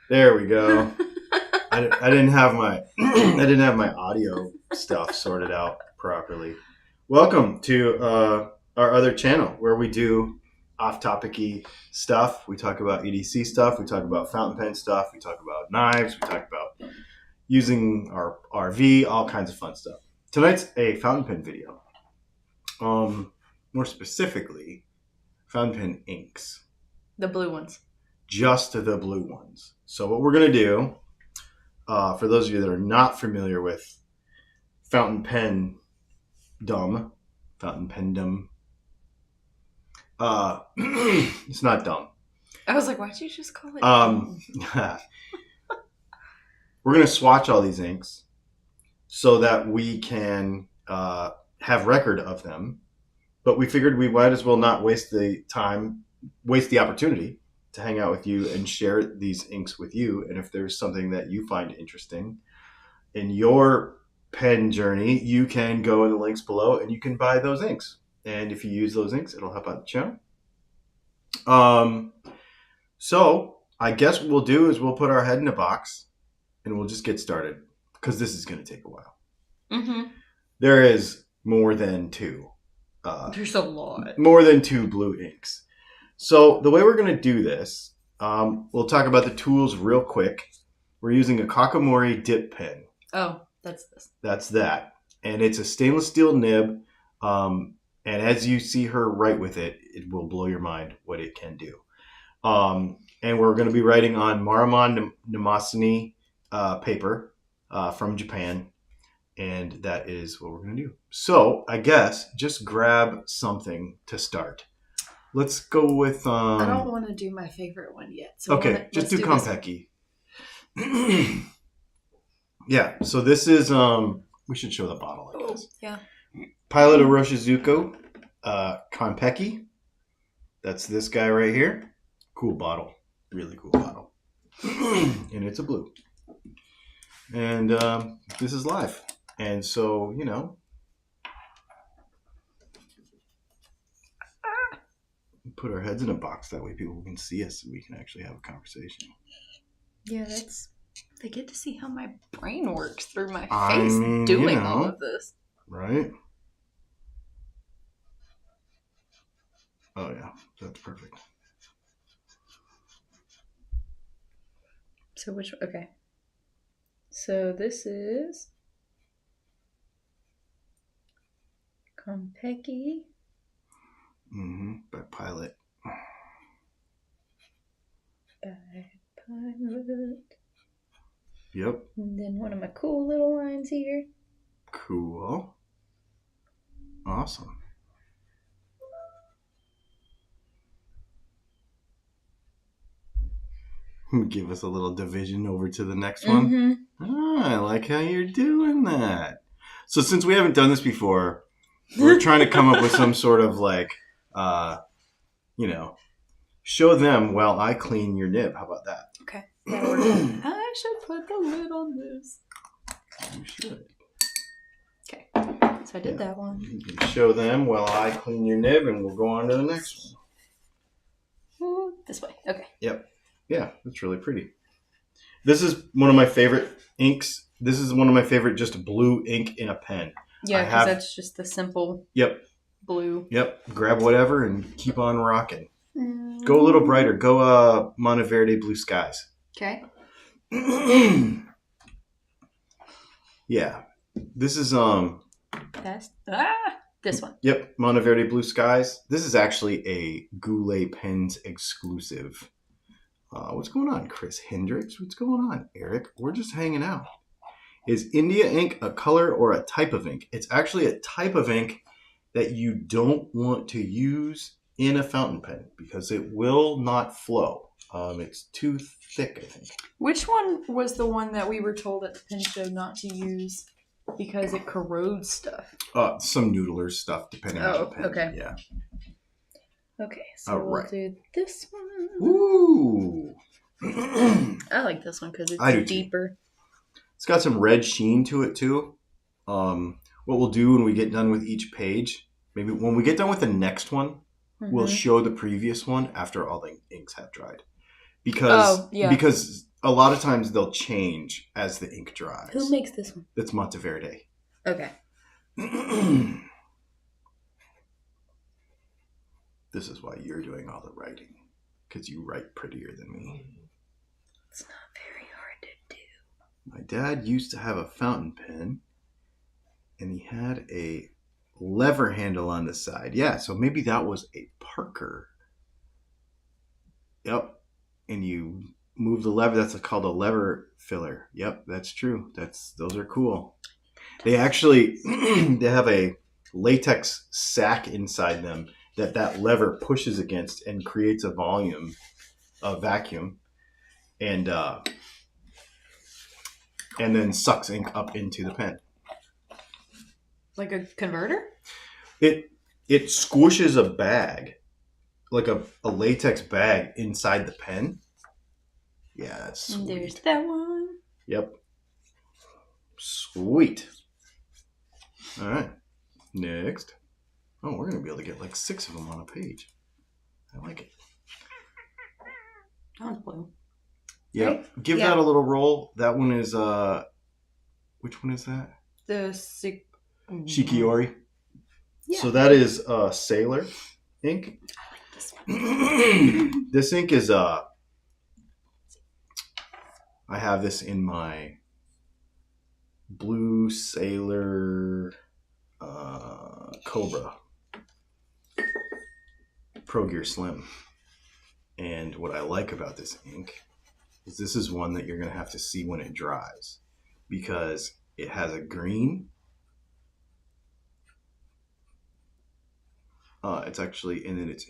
There we go. I didn't have my I didn't have my audio stuff sorted out properly. Welcome to our other channel where we do off-topic-y stuff. We talk about EDC stuff. We talk about fountain pen stuff. We talk about knives. We talk about using our RV, all kinds of fun stuff. Tonight's a fountain pen video. More specifically, fountain pen inks. The blue ones. Just the blue ones. So what we're going to do, for those of you that are not familiar with fountain pen dumb, it's not dumb. I was like, why'd you just call it We're going to swatch all these inks so that we can have record of them. But we figured we might as well not waste the opportunity to hang out with you and share these inks with you. And if there's something that you find interesting in your pen journey, you can go in the links below and you can buy those inks. And if you use those inks, it'll help out the channel. So I guess what we'll do is we'll put our head in a box and we'll just get started because this is going to take a while. Mm-hmm. There is more than two. There's a lot. More than two blue inks. So the way we're going to do this, we'll talk about the tools real quick. We're using a Kakamori dip pen. Oh, that's this. That's that. And it's a stainless steel nib. And as you see her write with it, it will blow your mind what it can do. And we're going to be writing on Maruman Namasani paper from Japan. And that is what we're going to do. So I guess just grab something to start. Let's go with... I don't want to do my favorite one yet. So okay, just do Konpeki. Yeah, so this is... we should show the bottle, I guess. Yeah. Pilot of Roshizuko, Konpeki. That's this guy right here. Cool bottle. Really cool bottle. And it's a blue. And this is live. And so, you know... put our heads in a box, that way people can see us and we can actually have a conversation. Yeah, they get to see how my brain works through my face doing all of this. Right? Oh yeah, that's perfect. So okay. So this is Konpeki. By Pilot. Yep. And then one of my cool little lines here. Cool. Awesome. Give us a little division over to the next one. Mm-hmm. I like how you're doing that. So since we haven't done this before, we're trying to come up with some sort of like, show them while I clean your nib. How about that? Okay. I should put the lid on this. You should. Okay. So I did that one. You can show them while I clean your nib, and we'll go on to the next one. This way. Okay. Yep. Yeah, that's really pretty. This is one of my favorite inks. This is one of my favorite just blue ink in a pen. Yeah, because that's just the simple blue. Yep. Grab whatever and keep on rocking. Go a little brighter. Go Monteverde Blue Skies. Okay. Yeah. This is this one. Yep, Monteverde Blue Skies. This is actually a Goulet Pens exclusive. What's going on, Chris Hendricks? What's going on, Eric? We're just hanging out. Is India ink a color or a type of ink? It's actually a type of ink that you don't want to use in a fountain pen because it will not flow. It's too thick, I think. Which one was the one that we were told at the pen show not to use because it corrodes stuff? Some Noodlers stuff, depending on the pen. Okay. Yeah. Okay, so we'll do this one. Ooh. I like this one because it's deeper. It's got some red sheen to it, too. What we'll do when we get done with each page, maybe when we get done with the next one, we'll show the previous one after all the inks have dried. Because a lot of times they'll change as the ink dries. Who makes this one? It's Monteverde. Okay. This is why you're doing all the writing. Because you write prettier than me. It's not very hard to do. My dad used to have a fountain pen. And he had a lever handle on the side. Yeah, so maybe that was a Parker. Yep. And you move the lever. That's called a lever filler. Yep, that's true. Those are cool. They actually they have a latex sac inside them that lever pushes against and creates a vacuum, and then sucks ink up into the pen. Like a converter? It squishes a bag, like a latex bag inside the pen. Yeah, that's sweet. There's that one. Yep. Sweet. All right. Next. Oh, we're going to be able to get like 6 of them on a page. I like it. That one's blue. Yep. Right? Give that a little roll. That one is, which one is that? The Shikiori. Yeah. So that is Sailor ink. I like this one. This ink is, I have this in my Blue Sailor Cobra Pro Gear Slim. And what I like about this ink is this is one that you're going to have to see when it dries, because it has a green. It's actually, and then it's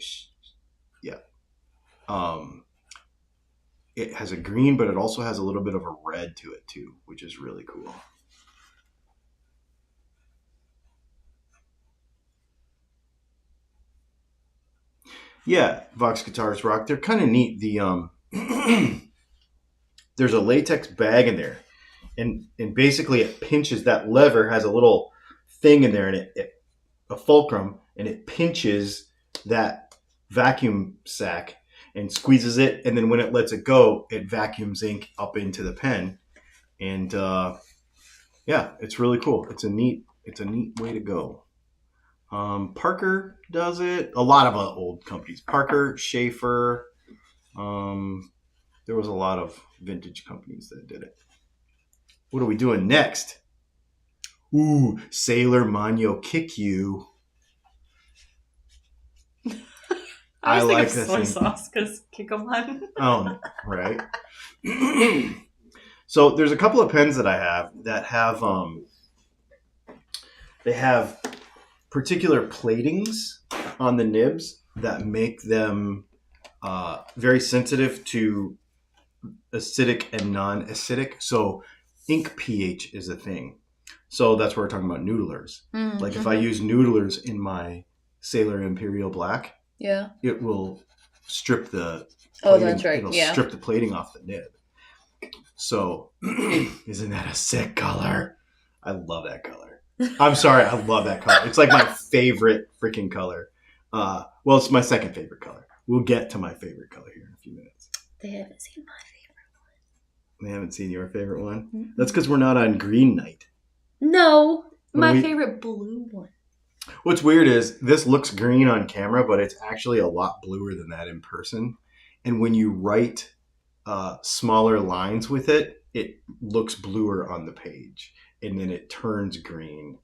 it has a green, but it also has a little bit of a red to it too, which is really cool. Yeah, Vox Guitars Rock. They're kind of neat. The there's a latex bag in there, and basically it pinches. That lever has a little thing in there, and a fulcrum, and it pinches that vacuum sac and squeezes it, and then when it lets it go, it vacuums ink up into the pen, and yeah, it's really cool. It's a neat way to go. Parker does it. A lot of old companies. Parker, Schaefer. There was a lot of vintage companies that did it. What are we doing next? Ooh, Sailor Manyo Kick You. I was like thinking of soy sauce because kick 'em on. Oh, right. So there's a couple of pens that I have that have they have particular platings on the nibs that make them very sensitive to acidic and non-acidic. So ink pH is a thing. So that's where we're talking about Noodlers. Mm-hmm. Like if I use Noodlers in my Sailor Imperial Black, yeah, it will strip the plating. That's right. It'll strip the plating off the nib. So isn't that a sick color? I love that color. I'm sorry, I love that color. It's like my favorite freaking color. Well, it's my second favorite color. We'll get to my favorite color here in a few minutes. They haven't seen my favorite one. They haven't seen your favorite one? Mm-hmm. That's because we're not on green night. No, my favorite blue one. What's weird is this looks green on camera, but it's actually a lot bluer than that in person. And when you write smaller lines with it, it looks bluer on the page. And then it turns green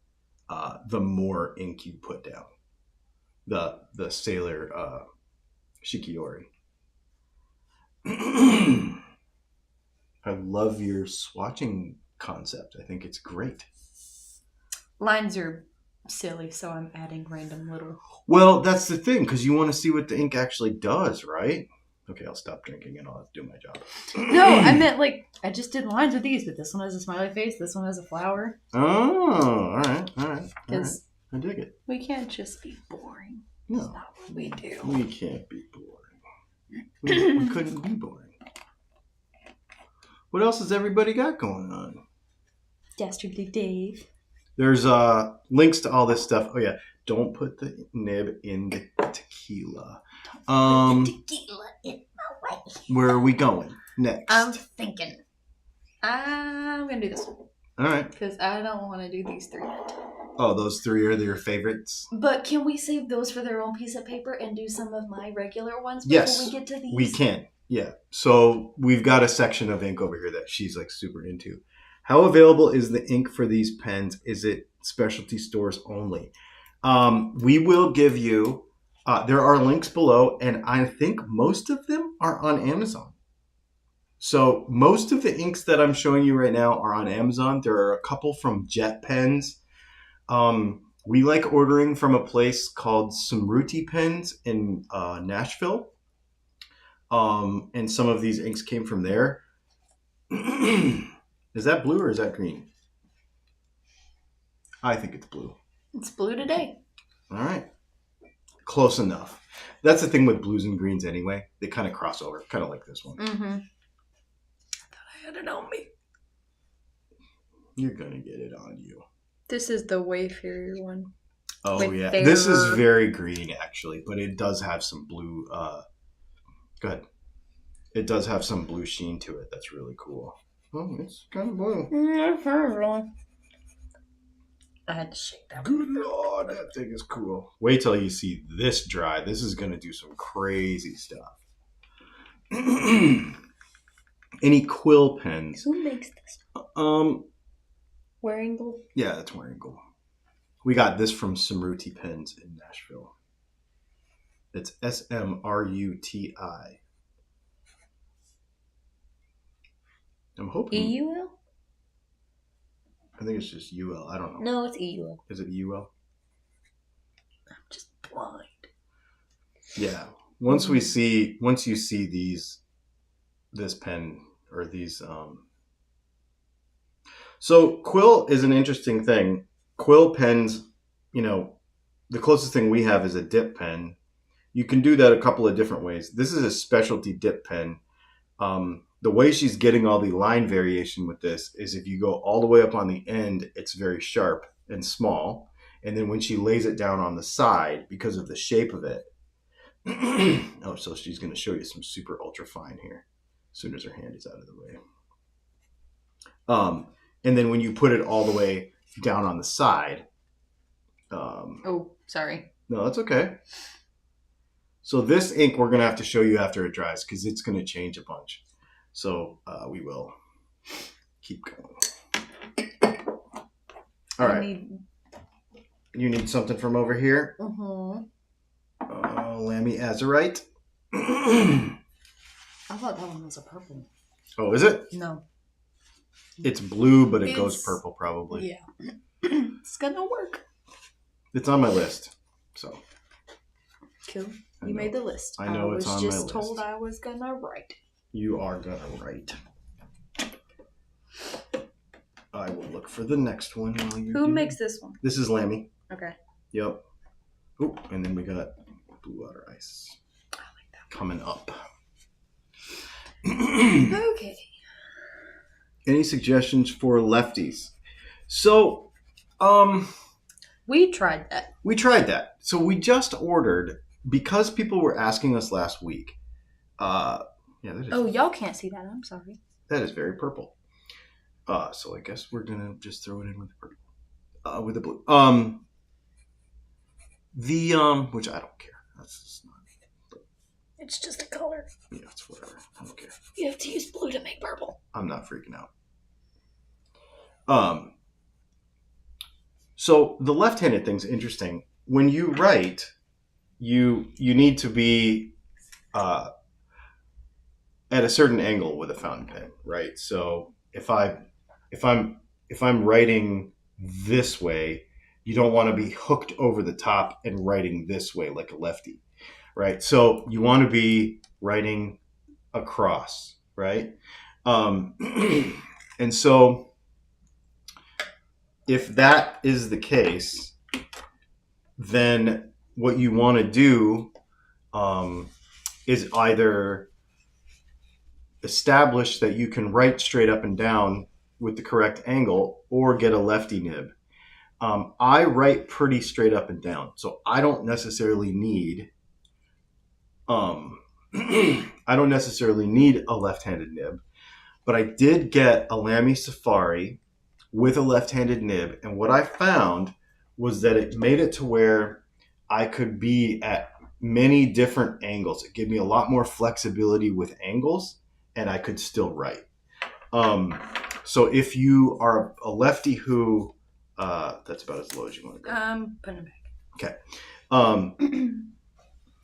the more ink you put down. The Sailor Shikiori. I love your swatching concept. I think it's great. Lines are silly, so I'm adding random little... Well, that's the thing, because you want to see what the ink actually does, right? Okay, I'll stop drinking and I'll have to do my job. No, I meant like, I just did lines with these, but this one has a smiley face, this one has a flower. Oh, all right. Because I dig it. We can't just be boring. No. That's not what we do. We can't be boring. We couldn't be boring. What else has everybody got going on? Dastardly Dave. There's links to all this stuff. Oh, yeah. Don't put the nib in the tequila. Don't put the tequila in my way. Where are we going? next? I'm thinking. I'm going to do this one. All right. Because I don't want to do these 3 yet. Oh, those 3 are your favorites? But can we save those for their own piece of paper and do some of my regular ones before we get to these? We can. Yeah. So we've got a section of ink over here that she's like super into. How available is the ink for these pens? Is it specialty stores only? We will give you, there are links below, and I think most of them are on Amazon. So most of the inks that I'm showing you right now are on Amazon. There are a couple from Jet Pens. We like ordering from a place called Smruti Pens in Nashville. And some of these inks came from there. Is that blue or is that green? I think it's blue. It's blue today. All right. Close enough. That's the thing with blues and greens anyway. They kind of cross over, kind of like this one. Mm-hmm. I thought I had it on me. You're going to get it on you. This is the Wayfarer one. Oh, Wayfarer. Yeah. This is very green, actually, but it does have some blue. Go ahead. It does have some blue sheen to it. That's really cool. Oh, it's kind of blue. I had to shake that Good one. Lord, that thing is cool. Wait till you see this dry. This is going to do some crazy stuff. Any quill pens? Who makes this? Waringle? Yeah, that's Waringle. We got this from Smruti Pens in Nashville. It's Smruti. I'm hoping. EUL? I think it's just UL. I don't know. No, it's EUL. Is it UL? I'm just blind. Yeah. Once you see this pen or these. So quill is an interesting thing. Quill pens, the closest thing we have is a dip pen. You can do that a couple of different ways. This is a specialty dip pen. The way she's getting all the line variation with this is if you go all the way up on the end, it's very sharp and small. And then when she lays it down on the side, because of the shape of it, so she's going to show you some super ultra fine here as soon as her hand is out of the way. And then when you put it all the way down on the side. Oh, sorry. No, that's okay. So this ink we're going to have to show you after it dries because it's going to change a bunch. So we will keep going. All right. You need something from over here? Mm-hmm. Lammy Azurite. I thought that one was a purple. Oh, is it? No. It's blue, but it goes purple probably. Yeah. It's gonna work. It's on my list. So. Cool. You made the list. I know it's on my list. I was just told I was gonna write. You are gonna write. I will look for the next one while you. Who makes this one? This is Lammy. Okay. Yep. Oh, and then we got Blue Water Ice. I like that. Coming up. Okay. Any suggestions for lefties? So, we tried that. So we just ordered because people were asking us last week. Yeah, that is. Oh, y'all can't see that. I'm sorry. That is very purple. So I guess we're gonna just throw it in with the purple, with the blue. Which I don't care. That's just not. It's just a color. Yeah, it's whatever. I don't care. You have to use blue to make purple. I'm not freaking out. So the left-handed thing's interesting. When you write, you need to be at a certain angle with a fountain pen, right? So if I'm writing this way, you don't want to be hooked over the top and writing this way like a lefty, right? So you want to be writing across, right? And so if that is the case, then what you want to do is either establish that you can write straight up and down with the correct angle or get a lefty nib. I write pretty straight up and down, so I don't necessarily need I don't necessarily need a left-handed nib, but I did get a Lamy Safari with a left-handed nib, and what I found was that it made it to where I could be at many different angles. It gave me a lot more flexibility with angles, and I could still write. So if you are a lefty who, that's about as low as you want to go. Putting it back. Okay.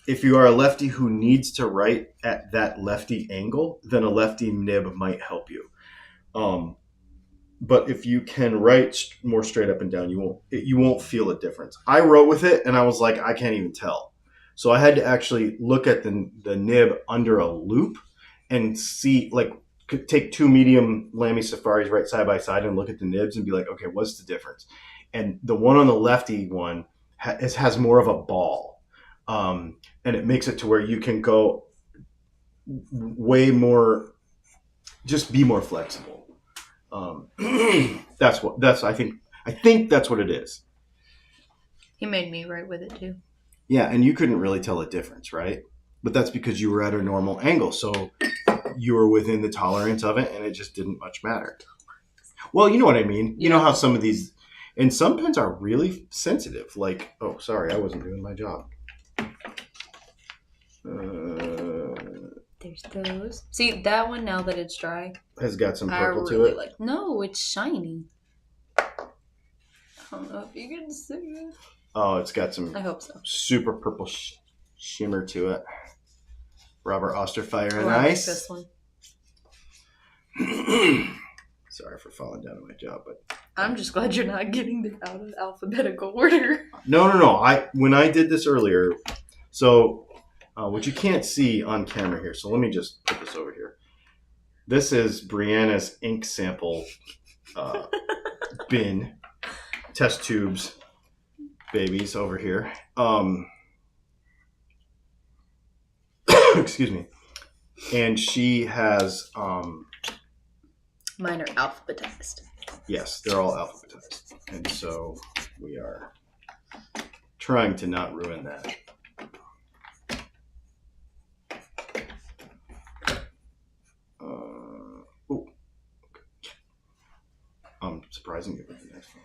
If you are a lefty who needs to write at that lefty angle, then a lefty nib might help you. But if you can write more straight up and down, you won't feel a difference. I wrote with it, and I was like, I can't even tell. So I had to actually look at the nib under a loop and see, like, take two medium Lamy Safaris right side by side and look at the nibs and be like, okay, what's the difference? And the one on the lefty one has more of a ball. And it makes it to where you can go way more, just be more flexible. I think that's what it is. He made me write with it too. Yeah, and you couldn't really tell a difference, right? But that's because you were at a normal angle, so you were within the tolerance of it, and it just didn't much matter. Well, you know what I mean. You know how some of these, and some pens are really sensitive. Like, oh, sorry, I wasn't doing my job. There's those. See, that one, now that it's dry, has got some purple I really to it. like. No, it's shiny. I don't know if you can see it. Oh, it's got some. I hope so. Super purple shimmer to it. Robert Osterfire and I like Ice. this one. Sorry for falling down on my job, but I'm just glad you're not getting it out of alphabetical order. No. When I did this earlier, so what you can't see on camera here. So let me just put this over here. This is Brianna's ink sample bin, test tubes, babies over here. Excuse me. And she has Mine are alphabetized. yes, they're all alphabetized. And so we are trying to not ruin that. I'm surprising you with the next one.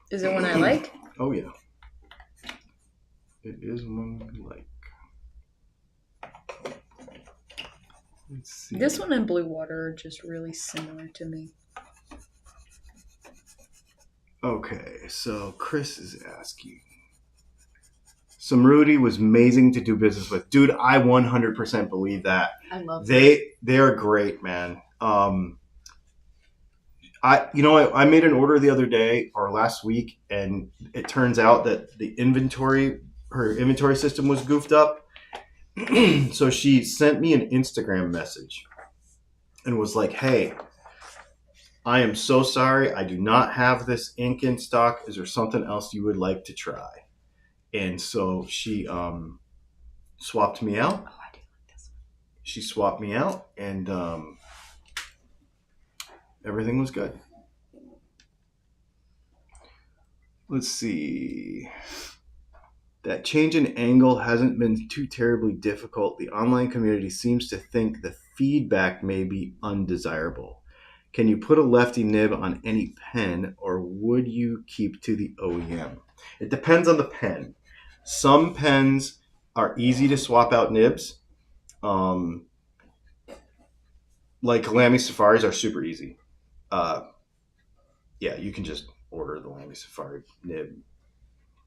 Is it one I like? Oh, yeah. It is one we like. Let's see. This one and Blue Water are just really similar to me. Okay, so Chris is asking. Samruti was amazing to do business with. Dude, I 100% believe that. I love They are great, man. I made an order the other day or last week, and it turns out that her inventory system was goofed up. So she sent me an Instagram message and was like, hey, I am so sorry. I do not have this ink in stock. Is there something else you would like to try? And so she swapped me out. Oh, I do like this one. She swapped me out, and everything was good. Let's see. That change in angle hasn't been too terribly difficult. The online community seems to think the feedback may be undesirable. Can you put a lefty nib on any pen, or would you keep to the OEM? It depends on the pen. Some pens are easy to swap out nibs. Like Lamy Safaris are super easy. Yeah, you can just order the Lamy Safari nib.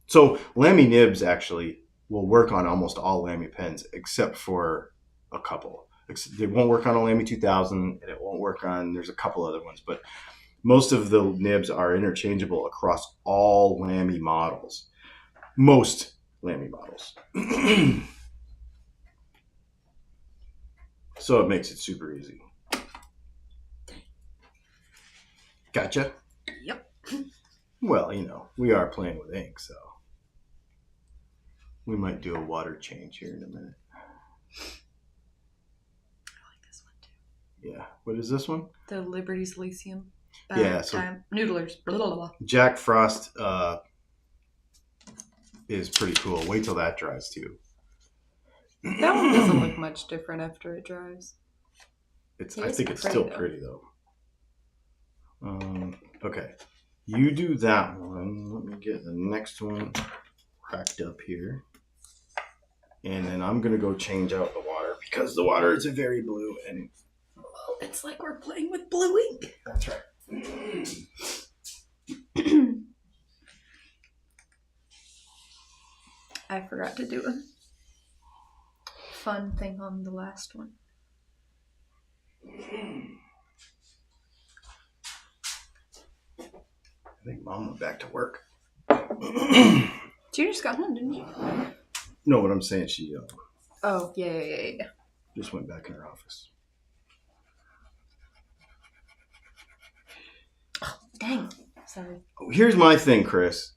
So Lamy nibs actually will work on almost all Lamy pens except for a couple. They won't work on a Lamy 2000, and it won't work on, there's a couple other ones, but most of the nibs are interchangeable across all Lamy models. Most Lamy models. So it makes it super easy. Gotcha? Yep. Well, we are playing with ink, so we might do a water change here in a minute. I like this one too. Yeah. What is this one? The Liberties Elesyum. Yeah, so Noodlers. Blah, blah, blah. Jack Frost is pretty cool. Wait till that dries too. That one doesn't look much different after it dries. I think it's still pretty though. Okay. You do that one. Let me get the next one cracked up here. And then I'm going to go change out the water because the water is a very blue. And well, it's like we're playing with blue ink. That's right. I forgot to do a fun thing on the last one. I think Mom went back to work. She just got home, didn't you? No, what I'm saying, she oh, yeah. Just went back in her office. Oh, dang. Sorry. Here's my thing, Chris.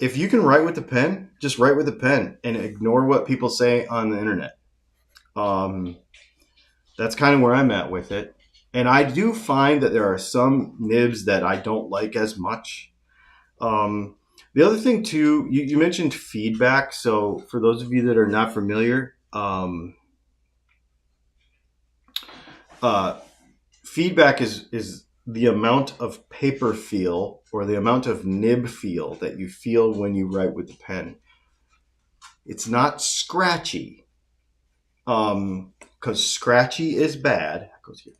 If you can write with the pen, just write with the pen and ignore what people say on the internet. That's kind of where I'm at with it. And I do find that there are some nibs that I don't like as much. The other thing, too, you mentioned feedback. So for those of you that are not familiar, feedback is the amount of paper feel or the amount of nib feel that you feel when you write with the pen. It's not scratchy. Because scratchy is bad. That goes here.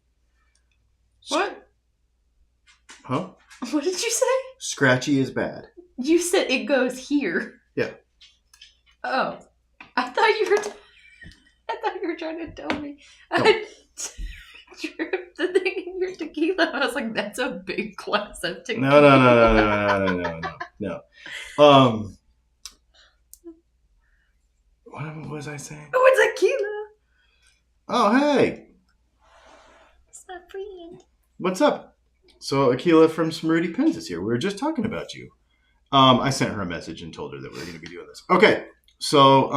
What? Huh? What did you say? Scratchy is bad. You said it goes here. Yeah. Oh, I thought you were trying to tell me. No. I dripped the thing in your tequila. I was like, that's a big glass of tequila. No. What was I saying? Oh, it's tequila. Oh, hey. It's not friend. What's up? So Akila from Smrooty Pens is here. We were just talking about you. I sent her a message and told her that we were going to be doing this. Okay. So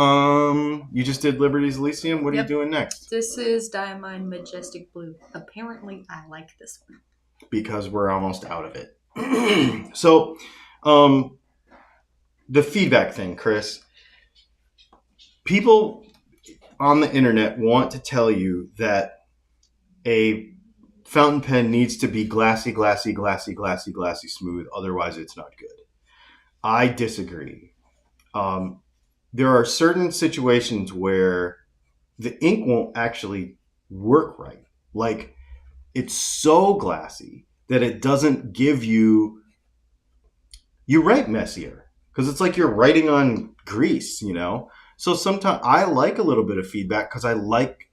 you just did Liberties Elesyum. What are you doing next? This is Diamine Majestic Blue. Apparently, I like this one. Because we're almost out of it. So the feedback thing, Chris. People on the internet want to tell you that a fountain pen needs to be glassy, smooth. Otherwise, it's not good. I disagree. There are certain situations where the ink won't actually work right. Like, it's so glassy that it doesn't give you... You write messier. Because it's like you're writing on grease, you know? So sometimes I like a little bit of feedback because I like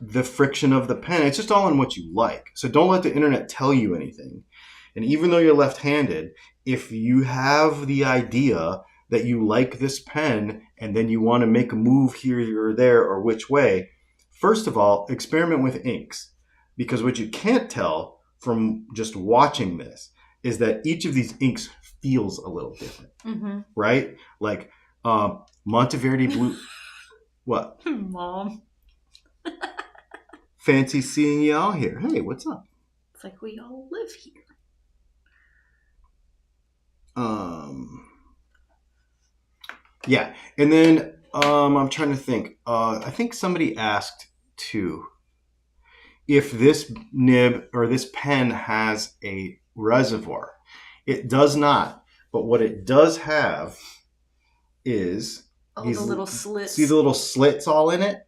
the friction of the pen. It's just all in what you like. So don't let the internet tell you anything. And even though you're left-handed, if you have the idea that you like this pen and then you want to make a move here or there or which way, first of all, experiment with inks. Because what you can't tell from just watching this is that each of these inks feels a little different, right? Like Monteverde Blue. What? Mom. Fancy seeing you all here. Hey, what's up? It's like we all live here. Yeah, and then I'm trying to think. I think somebody asked too if this nib or this pen has a reservoir. It does not, but what it does have is these the little slits. See the little slits all in it?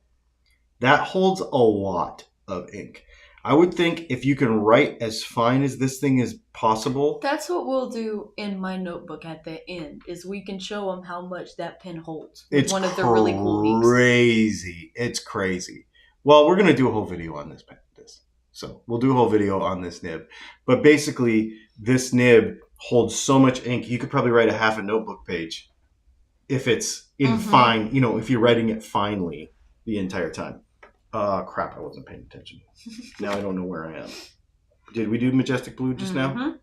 That holds a lot of ink. I would think if you can write as fine as this thing is possible. That's what we'll do in my notebook at the end, is we can show them how much that pen holds. It's one of the really cool inks. Crazy. It's crazy. Well, we're going to do a whole video on this pen. So we'll do a whole video on this nib. But basically, this nib holds so much ink, you could probably write a half a notebook page if it's in fine, you know, if you're writing it finely the entire time. Crap, I wasn't paying attention. Now I don't know where I am. Did we do Majestic Blue just now?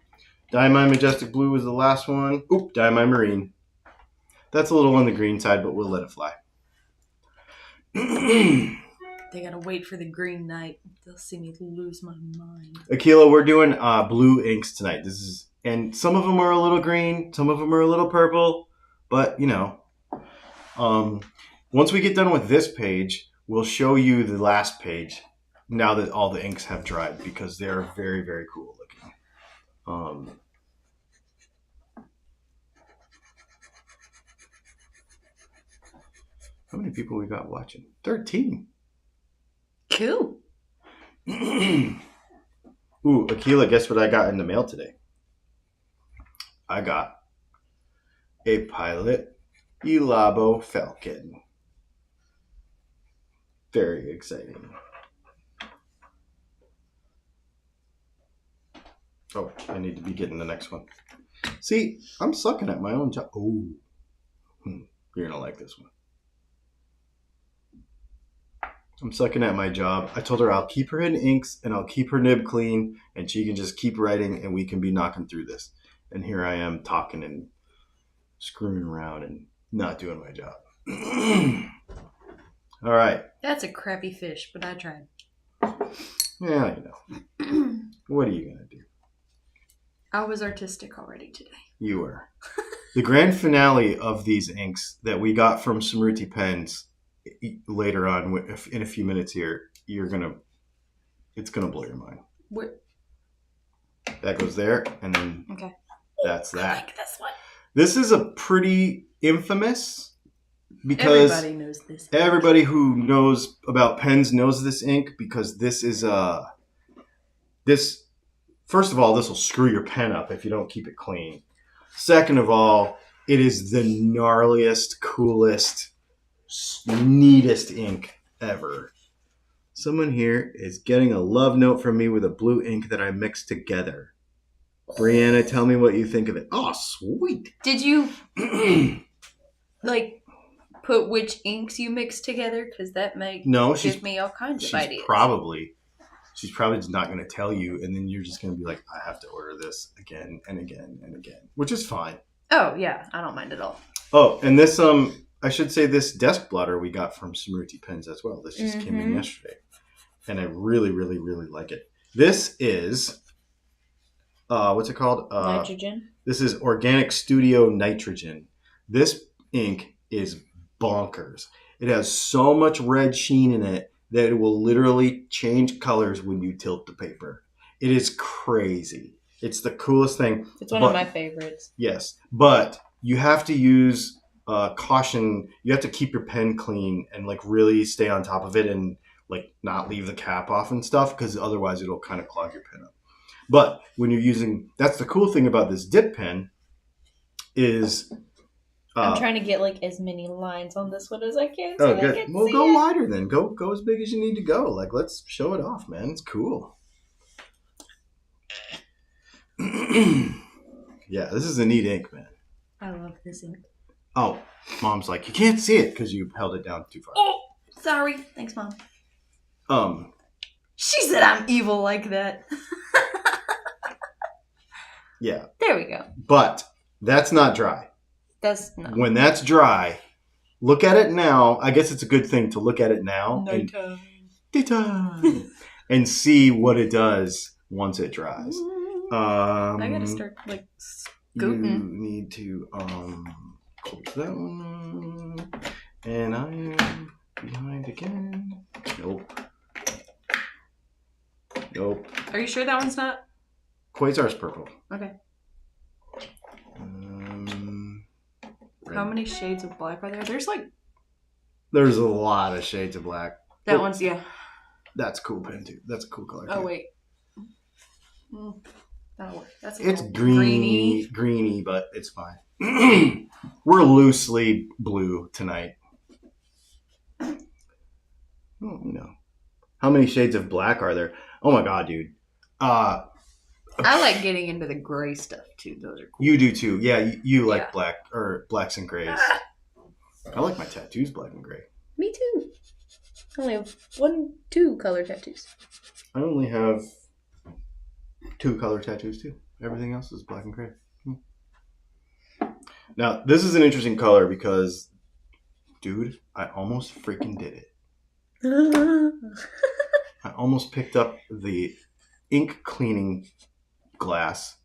Diamine Majestic Blue was the last one. Oop, Diamine Marine. That's a little on the green side, but we'll let it fly. They gotta wait for the green night. They'll see me lose my mind. Akila, we're doing blue inks tonight. And some of them are a little green, some of them are a little purple, but you know. Once we get done with this page, we'll show you the last page now that all the inks have dried because they're very, very cool looking. How many people we got watching? 13. Cool. Ooh, Akila, guess what I got in the mail today? I got a Pilot Elabo Falcon. Very exciting. Oh, I need to be getting the next one. See, I'm sucking at my own job. Oh, you're going to like this one. I'm sucking at my job. I told her I'll keep her in inks and I'll keep her nib clean and she can just keep writing and we can be knocking through this. And here I am talking and screwing around and not doing my job. All right. That's a crappy fish, but I tried. Yeah, you know. What are you going to do? I was artistic already today. You were. The grand finale of these inks that we got from Smriti Pens later on in a few minutes here, it's going to blow your mind. What? That goes there, and then that's that. I like this one. This is a pretty infamous because everybody knows this. Everybody who knows about pens knows this ink because this is this. First of all, this will screw your pen up if you don't keep it clean. Second of all, it is the gnarliest, coolest, neatest ink ever. Someone here is getting a love note from me with a blue ink that I mixed together. Brianna, tell me what you think of it. Oh, sweet. Did you put which inks you mixed together? Because that may give me all kinds of ideas. She's probably just not going to tell you, and then you're just going to be like, I have to order this again and again and again, which is fine. Oh, yeah. I don't mind at all. Oh, and this, I should say this desk blotter we got from Smriti Pens as well. This just came in yesterday, and I really, really, really like it. This is, what's it called? Nitrogen. This is Organic Studio Nitrogen. This ink is bonkers. It has so much red sheen in it that it will literally change colors when you tilt the paper. It is crazy. It's the coolest thing. It's one of my favorites. Yes, but you have to use caution. You have to keep your pen clean and really stay on top of it and not leave the cap off and stuff because otherwise it'll kind of clog your pen up. But when you're using, that's the cool thing about this dip pen is... I'm trying to get as many lines on this one as I can. So good. Well, go wider then. Go as big as you need to go. Let's show it off, man. It's cool. Yeah, this is a neat ink, man. I love this ink. Oh, Mom's like, you can't see it because you held it down too far. Oh, sorry. Thanks, Mom. She said I'm evil like that. Yeah. There we go. But that's not dry. That's not. When that's dry, look at it now. I guess it's a good thing to look at it now. Daytime. And see what it does once it dries. I gotta start scooting. You need to close that one. And I am behind again. Nope. Are you sure that one's not? Quasar's purple. Okay. How many shades of black are there? There's a lot of shades of black. That one's, yeah. That's a cool pen, too. That's a cool color, too. Oh, wait. That'll work. It's greeny, but it's fine. We're loosely blue tonight. Oh, no. How many shades of black are there? Oh, my God, dude. I like getting into the gray stuff, too. Those are cool. You do, too. Yeah, you like black, or blacks and grays. I like my tattoos black and gray. Me, too. I only have 2 color tattoos. I only have 2 color tattoos, too. Everything else is black and gray. Now, this is an interesting color because, dude, I almost freaking did it. I almost picked up the ink cleaning glass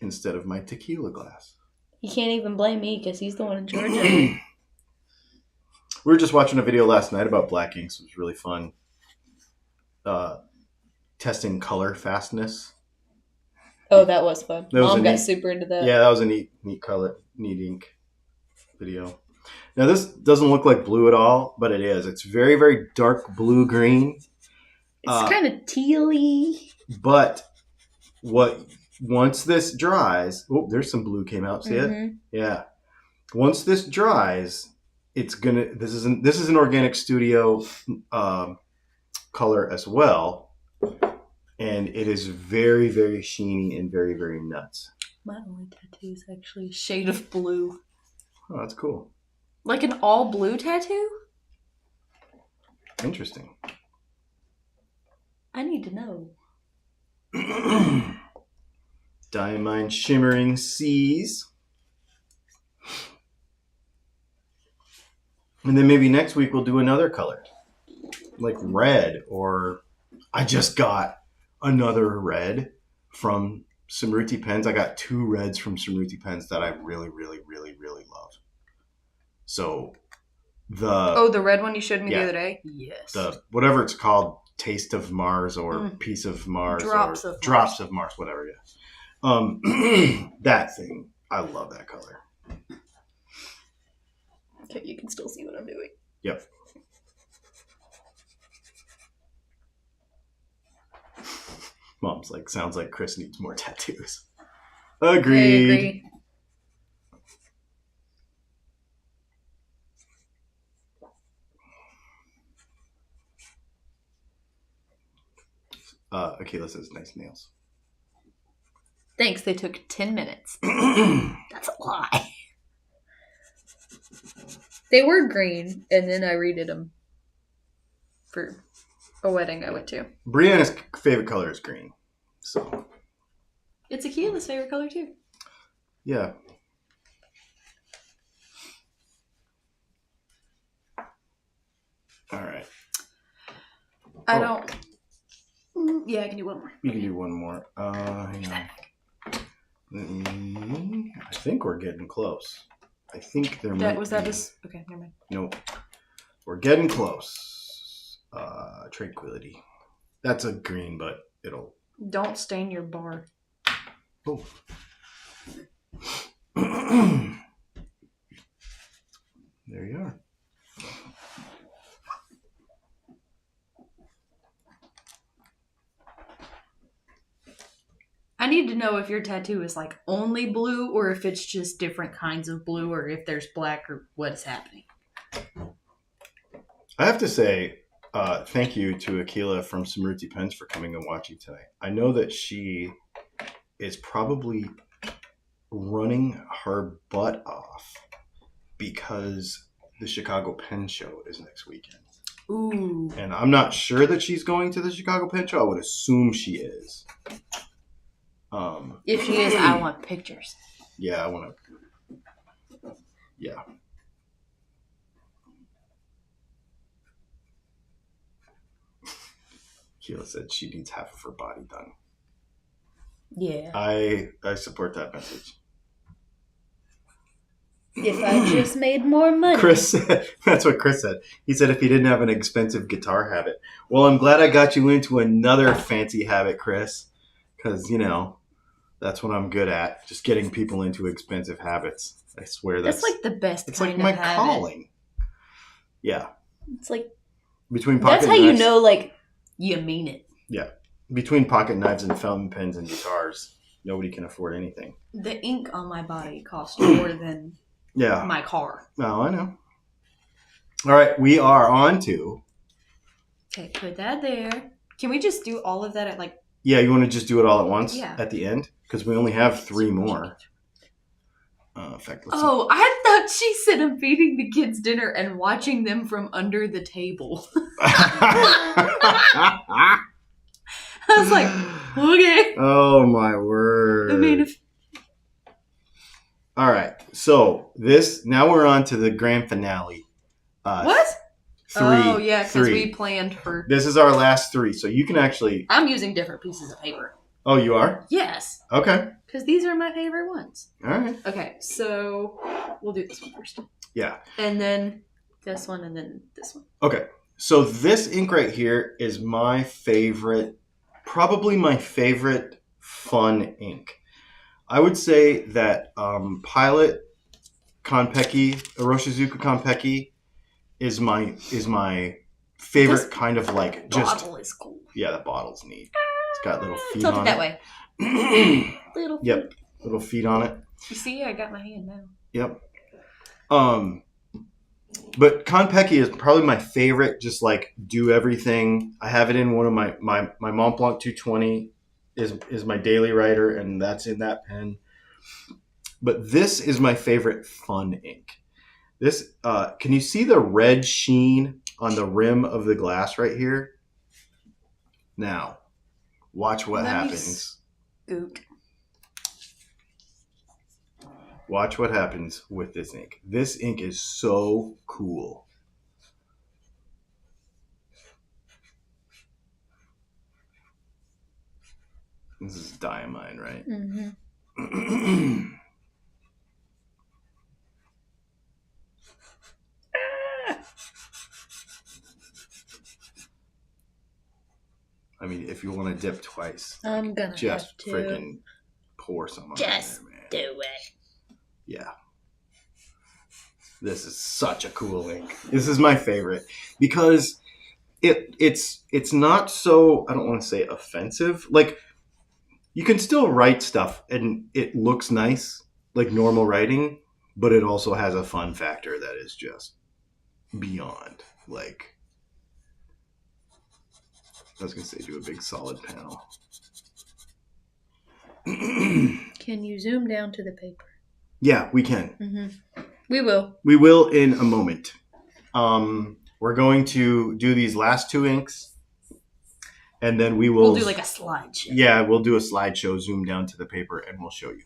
instead of my tequila glass. You can't even blame me because he's the one in charge of it. We were just watching a video last night about black inks. It was really fun. Testing color fastness. Oh, that was fun. That was Mom got super into that. Yeah, that was a neat color, neat ink video. Now this doesn't look like blue at all, but it is. It's very, very dark blue green. It's kind of tealy. But once this dries, there's some blue came out. See it? Yeah. Once this dries, it's gonna. This is an Organic Studio color as well, and it is very, very sheeny and very, very nuts. My only tattoo is actually a shade of blue. Oh, that's cool. Like an all blue tattoo? Interesting. I need to know. Diamond Shimmering Seas. And then maybe next week we'll do another color. Like red, or I just got another red from Smriti Pens. I got 2 reds from Smriti Pens that I really, really, really, really love. So the red one you showed me the other day? Yes. The whatever it's called, Taste of Mars or Piece of Mars Drops or of Drops of Mars, whatever it is. That thing, I love that color. Okay, you can still see what I'm doing. Yep. Mom's like, sounds like Chris needs more tattoos. Agreed. I agree. Akila says nice nails. Thanks, they took 10 minutes. That's a lie. They were green, and then I redid them for a wedding I went to. Brianna's favorite color is green. So it's Akila's favorite color, too. Yeah. All right. I don't... Yeah, I can do one more. You can do one more. Hang on. I think we're getting close. I think there might Was that this? Okay, never mind. Nope. We're getting close. Tranquility. That's a green, but it'll... Don't stain your bar. Oh. There you are. I need to know if your tattoo is like only blue or if it's just different kinds of blue or if there's black or what's happening. I have to say, thank you to Akila from Smriti Pens for coming and watching tonight. I know that she is probably running her butt off because the Chicago Pen Show is next weekend. Ooh. And I'm not sure that she's going to the Chicago Pen Show. I would assume she is. If she is, I want pictures. Yeah, I want to. Yeah. Keela said she needs half of her body done. Yeah. I support that message. If I just made more money. Chris said, that's what Chris said. He said if he didn't have an expensive guitar habit. Well, I'm glad I got you into another fancy habit, Chris. Because, you know, that's what I'm good at. Just getting people into expensive habits. I swear that's like the best it's kind like my of habit. calling. Yeah. It's like... Between pocket That's how knives, you know, like, you mean it. Yeah. Between pocket knives and fountain pens and guitars, nobody can afford anything. The ink on my body costs more than my car. Oh, I know. All right, we are on to... Okay, put that there. Can we just do all of that at, like... Yeah, you want to just do it all at once? Yeah. At the end? Because we only have 3 more. In fact, let's Oh, I thought she said I'm feeding the kids dinner and watching them from under the table. I was like, okay. Oh, my word. I mean, if... All right. So, now we're on to the grand finale. What? 3. Oh, yeah, because 3. we planned for... This is our last 3, so you can actually... I'm using different pieces of paper. Oh, you are? Yes. Okay. Because these are my favorite ones. All right. Okay, so we'll do this one first. Yeah. And then This one and then this one. Okay. So this ink right here is my favorite, probably my favorite fun ink. I would say that Pilot Konpeki, Iroshizuka Konpeki is my favorite This kind of like just. Bottle is cool. Yeah, the bottle's neat. It's got little feet Tilt on it that it. way. Little feet. Yep, little feet on it. You see, I got my hand now. Yep. But Konpeki is probably my favorite. Just like do everything. I have it in one of my Mont Blanc 220 is my daily writer, and that's in that pen. But this is my favorite fun ink. This can you see the red sheen on the rim of the glass right here? Now, watch what happens. Scoot. Watch what happens with this ink. This ink is so cool. This is diamine, right? Mm-hmm. I mean, if you want to dip twice, I'm gonna just have to. freaking pour some on Just there, man. do it. Yeah. This is such a cool ink. This is my favorite because it's not so, I don't want to say offensive. Like you can still write stuff and it looks nice, like normal writing, but it also has a fun factor that is just beyond. Like I was gonna say, do a big solid panel. Can you zoom down to the paper? Yeah, we can. Mm-hmm. We will. We will in a moment. We're going to do these last two inks, and then we'll do like a slideshow. Yeah, we'll do a slideshow, zoom down to the paper, and we'll show you.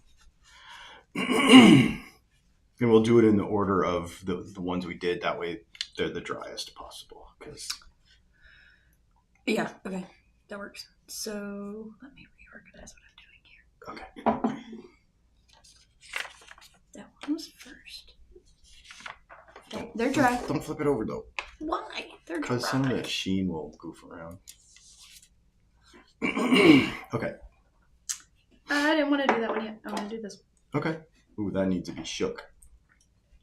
And we'll do it in the order of the ones we did. That way, they're the driest possible. Because yeah, okay, that works. So let me reorganize what I'm doing here. Okay. That one was first. They're dry. Don't flip it over though. Why? They're dry. Because some of that sheen will goof around. Okay. I didn't want to do that one yet. I want to do this one. Okay. Ooh, that needs to be shook.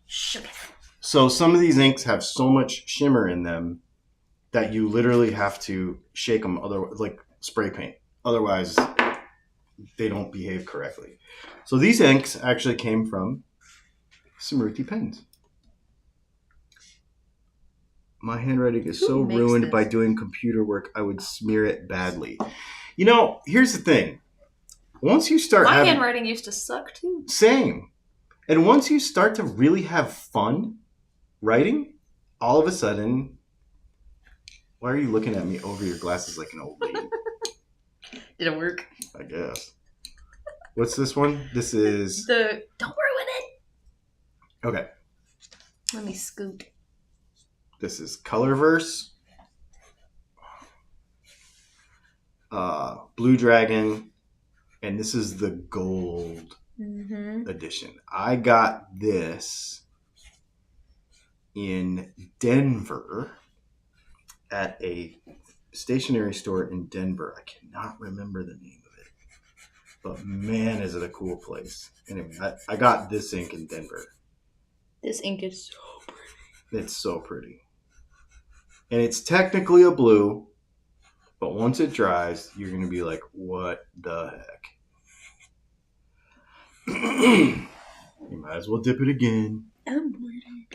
Shook it. So some of these inks have so much shimmer in them that you literally have to shake them, like spray paint. Otherwise, they don't behave correctly. So these inks actually came from Smriti pens. My handwriting is so ruined by doing computer work, I would smear it badly. You know, here's the thing. Once you start My handwriting used to suck too. Same. And once you start to really have fun writing, all of a sudden, why are you looking at me over your glasses like an old lady? Did it work? I guess. What's this one? This is... Don't ruin it! Okay. Let me scoot. This is Colorverse. Blue Dragon. And this is the gold edition. I got this in Denver at a stationery store in Denver. I cannot remember the name of it. But man, is it a cool place. Anyway, I got this ink in Denver. This ink is so pretty. It's so pretty. And it's technically a blue, but once it dries, you're going to be like, what the heck? You might as well dip it again. I'm waiting.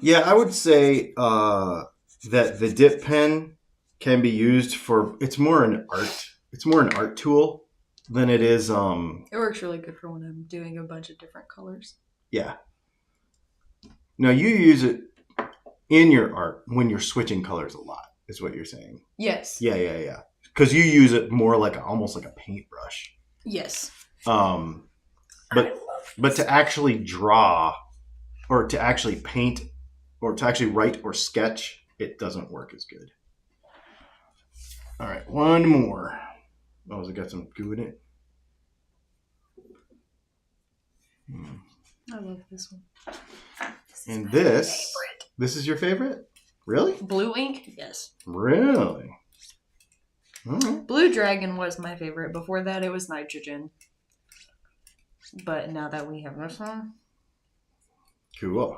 Yeah, I would say that the dip pen can be used for. It's more an art tool than it is. It works really good for when I'm doing a bunch of different colors. Yeah. Now you use it in your art when you're switching colors a lot. Is what you're saying? Yes. Yeah. Because you use it more like almost like a paintbrush. Yes. But to actually draw, or to actually paint, or to actually write or sketch, it doesn't work as good. All right, one more. Oh, has it got some goo in it? I love this one. And this is your favorite? Really? Blue ink? Yes. Really? Right. Blue Dragon was my favorite. Before that, it was Nitrogen. But now that we have this one. Cool.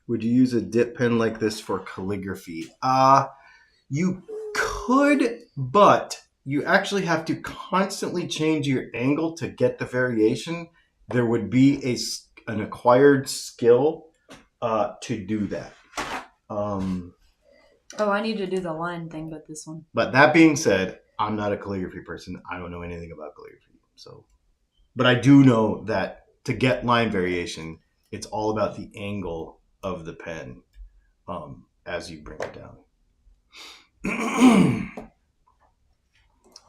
Would you use a dip pen like this for calligraphy? You could, but you actually have to constantly change your angle to get the variation. There would be an acquired skill to do that. I need to do the line thing, but this one. But that being said, I'm not a calligraphy person. I don't know anything about calligraphy. But I do know that to get line variation, it's all about the angle of the pen as you bring it down.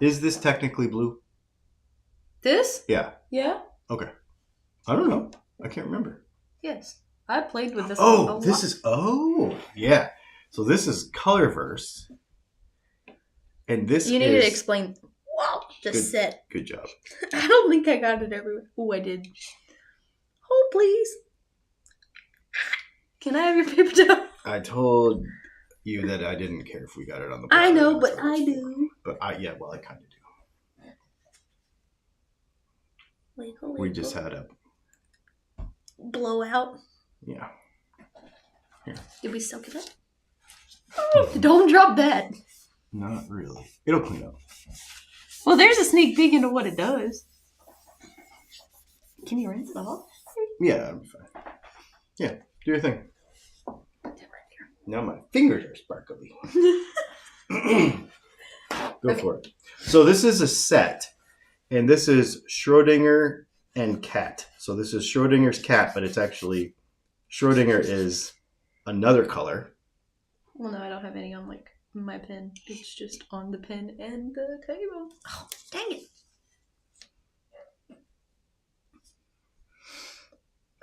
Is this technically blue? This? Yeah. Yeah? Okay. I don't know. I can't remember. Yes. I played with this one a lot. Yeah. So this is Colorverse. And this You need to explain the set. Good job. I don't think I got it everywhere. Oh, I did. Oh, please. Can I have your paper towel? I told you that I didn't care if we got it on the board. I know, but I do. But I kind of do. Wait, we just had a blowout. Yeah. Here. Did we soak it up? Oh, don't drop that. Not really. It'll clean up. Well, there's a sneak peek into what it does. Can you rinse it off? Yeah, I'm fine. Yeah, do your thing. Now my fingers are sparkly. Go for it. So this is a set, and this is Schrodinger and cat. So this is Schrodinger's cat, but it's actually Schrodinger is another color. Well, no, I don't have any on my pen. It's just on the pen and the table. Oh, dang it.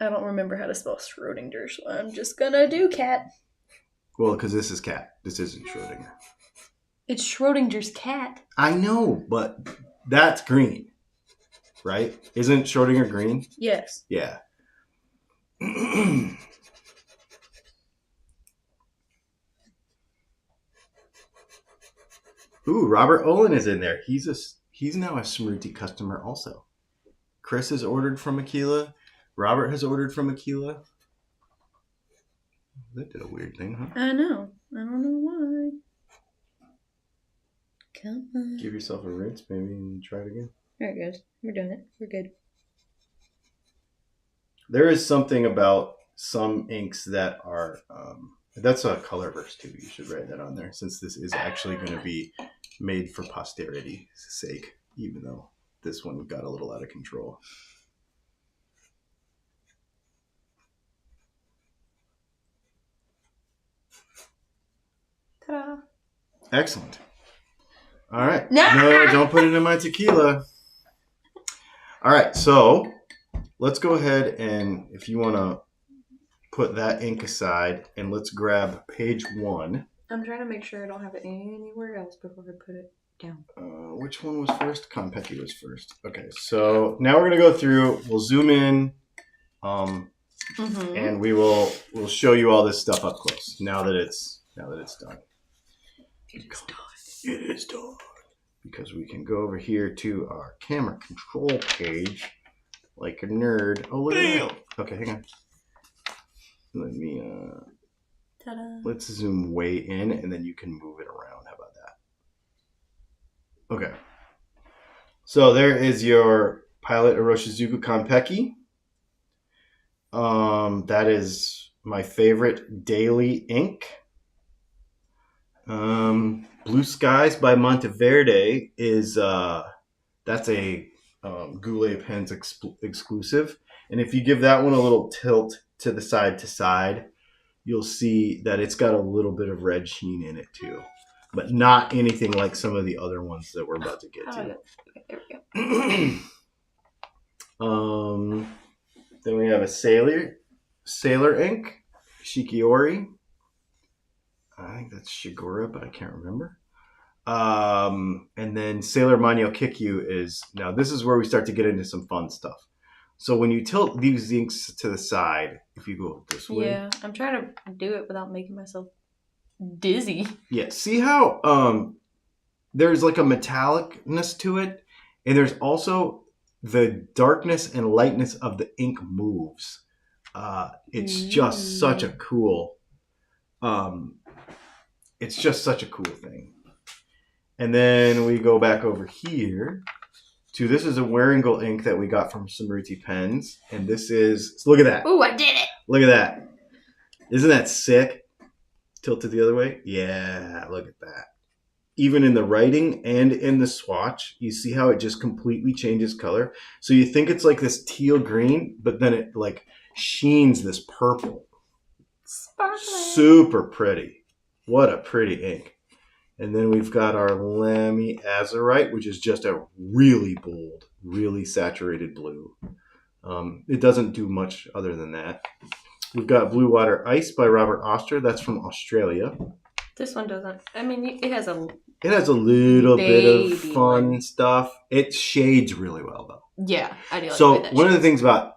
I don't remember how to spell Schrodinger, so I'm just gonna do cat. Well, because this is cat. This isn't Schrodinger. It's Schrodinger's cat. I know, but that's green, right? Isn't Schrodinger green? Yes. Yeah. Ooh, Robert Olin is in there. He's now a Smriti customer also. Chris has ordered from Aquila. Robert has ordered from Aquila. That did a weird thing, huh? I know. I don't know why. Come on. Give yourself a rinse, maybe, and try it again. There it goes. We're doing it. We're good. There is something about some inks that are... that's a Colorverse too. You should write that on there, since this is actually going to be made for posterity's sake, even though this one got a little out of control. Ta-da. Excellent. All right. No, don't put it in my tequila. All right, so let's go ahead and, if you want to put that ink aside, and let's grab page 1. I'm trying to make sure I don't have it anywhere else before I put it down. Which one was first? Konpeki was first. Okay, so now we're going to go through. We'll zoom in, and we'll show you all this stuff up close. Now that it's done. It is done. It is done. Because we can go over here to our camera control page like a nerd. Oh, look at that. Okay, hang on. Let me, Ta-da. Let's zoom way in, and then you can move it around. How about that? Okay. So there is your Pilot Iroshizuku Konpeki. That is my favorite daily ink. Blue Skies by Monteverde is that's a Goulet Pens exclusive, and if you give that one a little tilt to the side, you'll see that it's got a little bit of red sheen in it too, but not anything like some of the other ones that we're about to get to. Okay, there we go. Then we have a Sailor ink, Shikiori. I think that's Shigura, but I can't remember. And then Sailor Manyo Kikyu is, now this is where we start to get into some fun stuff. So when you tilt these inks to the side, if you go this way. Yeah, I'm trying to do it without making myself dizzy. Yeah, see how there's like a metallicness to it, and there's also the darkness and lightness of the ink moves. It's just such a cool it's just such a cool thing. And then we go back over here to, this is a Waringle ink that we got from Samruti Pens. And this is, look at that. Ooh, I did it. Look at that. Isn't that sick? Tilted the other way. Yeah, look at that. Even in the writing and in the swatch, you see how it just completely changes color. So you think it's like this teal green, but then it like sheens this purple. Sparkling. Super pretty. What a pretty ink. And then we've got our Lamy Azurite, which is just a really bold, really saturated blue. It doesn't do much other than that. We've got Blue Water Ice by Robert Oster. That's from Australia. This one doesn't. I mean, it has a little bit of fun one. stuff. It shades really well, though. Yeah, I do like So that one of the things about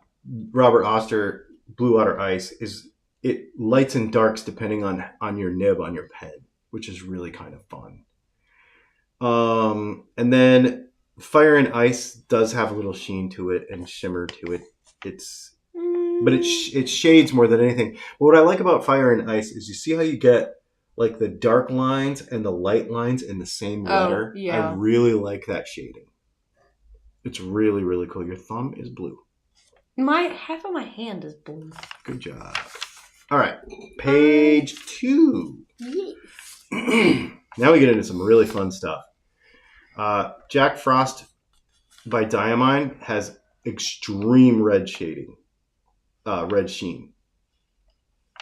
Robert Oster Blue Water Ice is it lights and darks depending on your nib on your pen, which is really kind of fun. And then Fire and Ice does have a little sheen to it and shimmer to it. But it shades more than anything. But what I like about Fire and Ice is you see how you get like the dark lines and the light lines in the same letter. Yeah. I really like that shading. It's really, really cool. Your thumb is blue. Half of my hand is blue. Good job. All right, page 2. Yes. Now we get into some really fun stuff. Jack Frost by Diamine has extreme red shading, red sheen.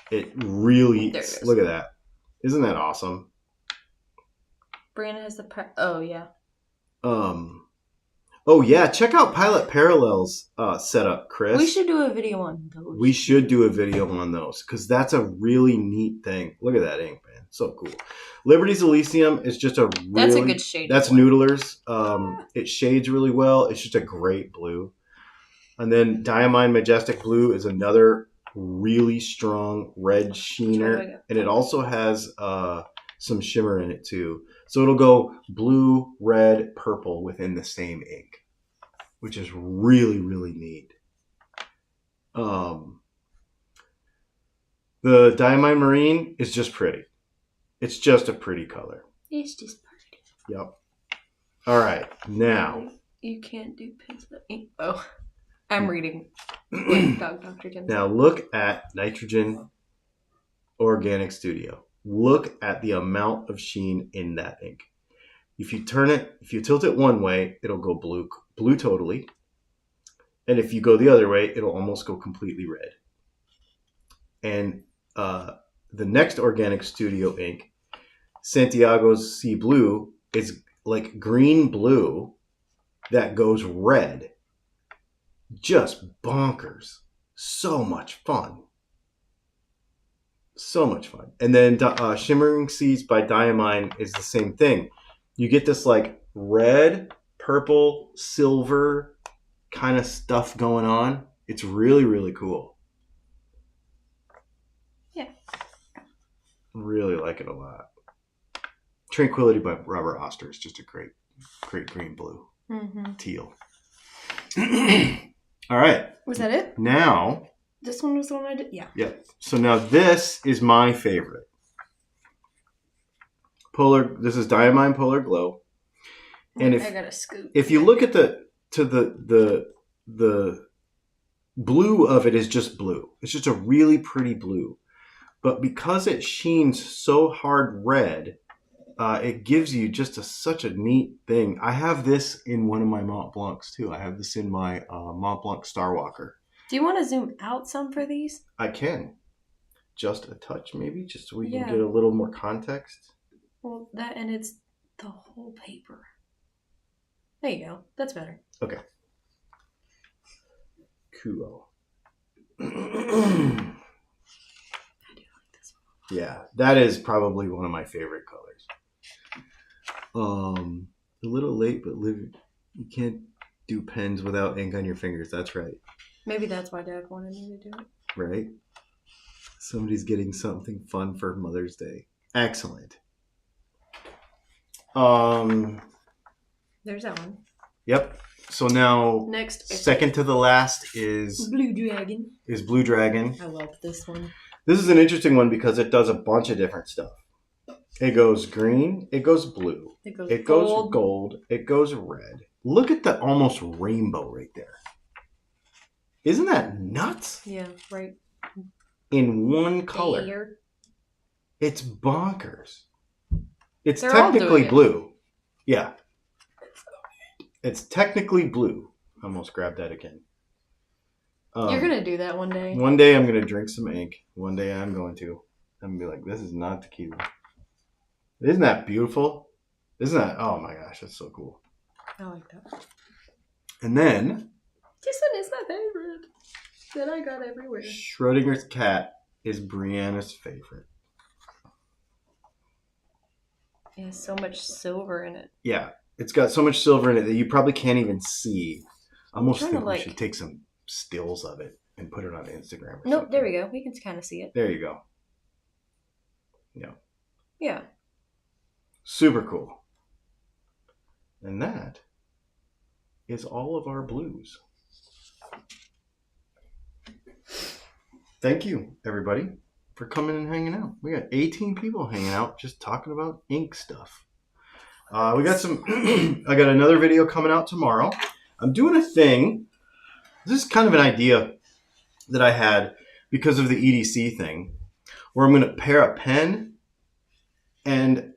It really, look at that. Isn't that awesome? Brianna has oh yeah. Oh yeah, check out Pilot Parallels setup, Chris. We should do a video on those. We should do a video on those because that's a really neat thing. Look at that ink, man. So cool. Liberties Elesyum is just a really... That's a good shade. That's Noodlers. It shades really well. It's just a great blue. And then Diamine Majestic Blue is another really strong red sheener. And it also has some shimmer in it too. So it'll go blue, red, purple within the same ink, which is really, really neat. The Diamine Marine is just pretty. It's just a pretty color. It's just pretty. Yep. All right. Now. You can't do pencil ink. Oh, I'm reading. Dr. Tim. Now look at Nitrogen Organic Studio. Look at the amount of sheen in that ink. If you tilt it one way, it'll go blue totally. And if you go the other way, it'll almost go completely red. And the next Organic Studio ink, Santiago's Sea Blue, is like green blue that goes red. Just bonkers. So much fun. So much fun. And then Shimmering Seas by Diamine is the same thing. You get this like red, purple, silver kind of stuff going on. It's really, really cool. Yeah. Really like it a lot. Tranquility by Robert Oster is just a great, great green blue. Mm-hmm. Teal. All right. Was that it? Now. This one was the one I did? Yeah. Yeah. So now this is my favorite. This is Diamine Polar Glow. And I got a scoop. If you look at the blue of it is just blue. It's just a really pretty blue. But because it sheens so hard red, it gives you just such a neat thing. I have this in one of my Mont Blancs too. I have this in my Mont Blanc Starwalker. Do you want to zoom out some for these? I can. Just a touch maybe, just so we can get a little more context. Well, and it's the whole paper. There you go. That's better. Okay. Cool. I do like this Yeah, that is probably one of my favorite colors. A little late, but you can't do pens without ink on your fingers. That's right. Maybe that's why Dad wanted me to do it. Right? Somebody's getting something fun for Mother's Day. Excellent. There's that one. Yep. So now, next, second to the last is Blue Dragon. Blue Dragon. I love this one. This is an interesting one because it does a bunch of different stuff. It goes green. It goes blue. It goes gold. It goes red. Look at the almost rainbow right there. Isn't that nuts? Yeah, right. In one color. There. It's bonkers. It's They're all technically doing it. blue. Yeah. It's technically blue. I almost grabbed that again. You're going to do that one day. One day I'm going to drink some ink. One day I'm going to be like, this is not tequila. Isn't that beautiful? Isn't that? Oh my gosh, that's so cool. I like that. And then This one is my favorite that I got everywhere. Schrodinger's cat is Brianna's favorite. It has so much silver in it. Yeah, it's got so much silver in it that you probably can't even see. I almost Kinda think we like- should take some stills of it and put it on Instagram. Or Nope, something. there we go. We can kind of see it. There you go. Yeah. Yeah. Super cool. And that is all of our blues. Thank you, everybody, for coming and hanging out. We got 18 people hanging out just talking about ink stuff. We got some... I got another video coming out tomorrow. I'm doing a thing. This is kind of an idea that I had because of the EDC thing, where I'm going to pair a pen and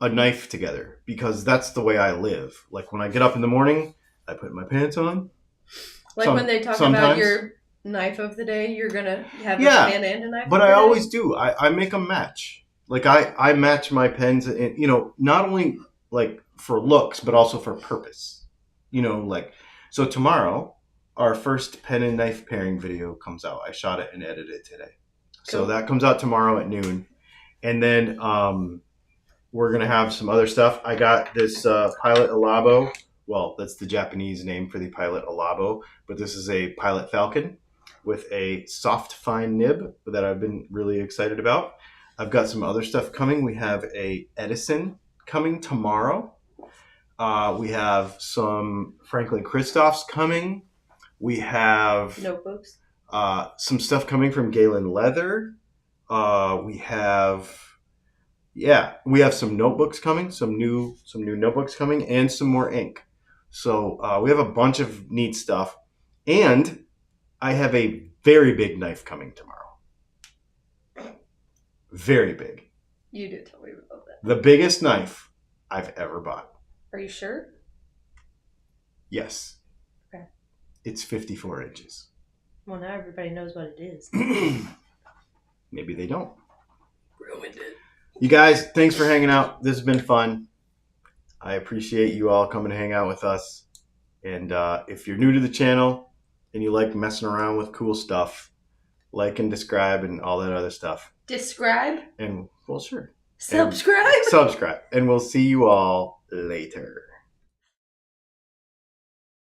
a knife together, because that's the way I live. Like when I get up in the morning, I put my pants on. Like when they talk sometimes. about your knife of the day, you're going to have Yeah, a pen and a knife but of the I day? always do. I make them match. Like I match my pens, and not only like for looks, but also for purpose. Like so tomorrow, our first pen and knife pairing video comes out. I shot it and edited it today, so Cool. that comes out tomorrow at noon, and then we're gonna have some other stuff. I got this Pilot Alabo. Well, that's the Japanese name for the Pilot Alabo, but this is a Pilot Falcon with a soft, fine nib that I've been really excited about. I've got some other stuff coming. We have a Edison coming tomorrow. We have some Franklin Christophs coming. We have Notebooks. some stuff coming from Galen Leather. We have some notebooks coming, some new notebooks coming, and some more ink. So we have a bunch of neat stuff, and I have a very big knife coming tomorrow. Very big. You did tell me about that. The biggest knife I've ever bought. Are you sure? Yes. Okay. It's 54 inches. Well, now everybody knows what it is. Maybe they don't. Ruined it. You guys, thanks for hanging out. This has been fun. I appreciate you all coming to hang out with us. And if you're new to the channel and you like messing around with cool stuff, like and describe and all that other stuff. Describe? And, well, sure. Subscribe? Subscribe. And we'll see you all later.